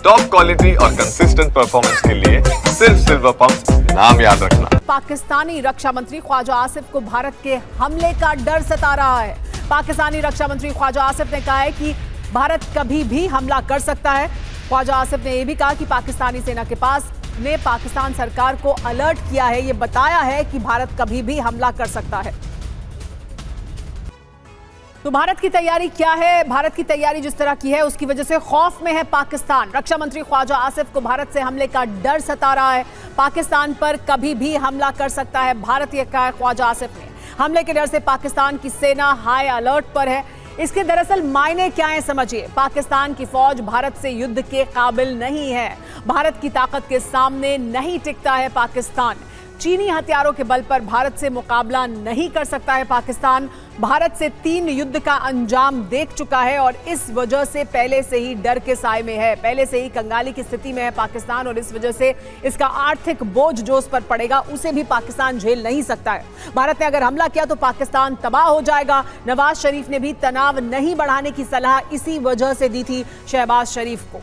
Top quality और consistent performance के लिए सिर्फ सिल्वर पंप्स नाम याद रखना। पाकिस्तानी रक्षा मंत्री ख्वाजा आसिफ को भारत के हमले का डर सता रहा है। पाकिस्तानी रक्षा मंत्री ख्वाजा आसिफ ने कहा है कि भारत कभी भी हमला कर सकता है। ख्वाजा आसिफ ने यह भी कहा कि पाकिस्तानी सेना के पास ने पाकिस्तान सरकार को अलर्ट किया है, ये बताया है कि भारत कभी भी हमला कर सकता है। तो भारत की तैयारी क्या है? भारत की तैयारी जिस तरह की है उसकी वजह से खौफ में है पाकिस्तान। रक्षा मंत्री ख्वाजा आसिफ को भारत से हमले का डर सता रहा है। पाकिस्तान पर कभी भी हमला कर सकता है भारत, ये कहा ख्वाजा आसिफ ने। हमले के डर से पाकिस्तान की सेना हाई अलर्ट पर है। इसके दरअसल मायने क्या है समझिए। पाकिस्तान की फौज भारत से युद्ध के काबिल नहीं है। भारत की ताकत के सामने नहीं टिकता है पाकिस्तान। चीनी हथियारों के बल पर भारत से मुकाबला नहीं कर सकता है पाकिस्तान। भारत से 3 युद्ध का अंजाम देख चुका है और इस वजह से पहले से ही डर के साए में है, पहले से ही कंगाली की स्थिति में है पाकिस्तान। और इस वजह से इसका आर्थिक बोझ जो उस पर पड़ेगा उसे भी पाकिस्तान झेल नहीं सकता है। भारत ने अगर हमला किया तो पाकिस्तान तबाह हो जाएगा। नवाज शरीफ ने भी तनाव नहीं बढ़ाने की सलाह इसी वजह से दी थी शहबाज शरीफ को,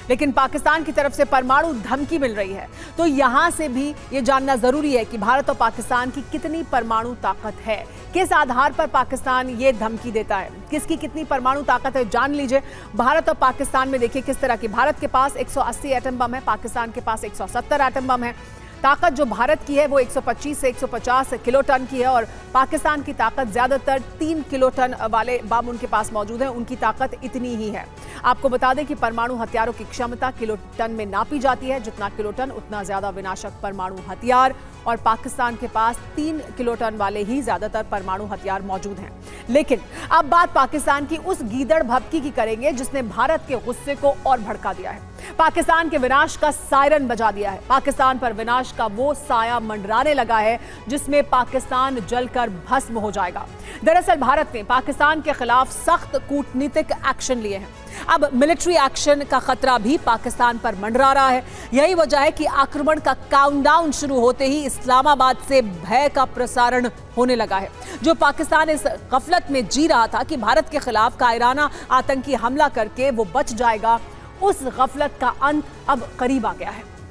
लेकिन पाकिस्तान की तरफ से परमाणु धमकी मिल रही है। तो यहां से भी यह जानना जरूरी है कि भारत और पाकिस्तान की कितनी परमाणु ताकत है, किस आधार पर पाकिस्तान ये धमकी देता है, किसकी कितनी परमाणु ताकत है, जान लीजिए। भारत और पाकिस्तान में देखिए किस तरह की, भारत के पास 180 एटम बम है, पाकिस्तान के पास 170 एटम बम है। ताकत जो भारत की है वो 125 से 150 किलोटन की है और पाकिस्तान की ताकत ज्यादातर 3 किलोटन वाले बम उनके पास मौजूद है, उनकी ताकत इतनी ही है। आपको बता दें कि परमाणु हथियारों की क्षमता किलोटन में नापी जाती है, जितना किलोटन उतना ज्यादा विनाशक परमाणु हथियार, और पाकिस्तान के पास 3 किलोटन वाले ही ज्यादातर परमाणु हथियार मौजूद हैं। लेकिन अब बात पाकिस्तान की उस गीदड़ भभकी की करेंगे जिसने भारत के गुस्से को और भड़का दिया है, पाकिस्तान के विनाश का सायरन बजा दिया है। पाकिस्तान पर विनाश का वो साया मंडराने लगा है जिसमें पाकिस्तान जलकर भस्म हो जाएगा। दरअसल भारत ने पाकिस्तान के खिलाफ सख्त कूटनीतिक एक्शन लिए हैं। अब मिलिट्री एक्शन का खतरा भी पाकिस्तान पर मंडरा रहा है। यही वजह है कि आक्रमण का काउंटडाउन शुरू होते ही इस्लामाबाद से भय का प्रसारण होने लगा है। जो पाकिस्तान इस गफलत में जी रहा था कि भारत के खिलाफ कायराना आतंकी हमला करके वो बच जाएगा, उस गफलत का अंत अब करीब आ गया है।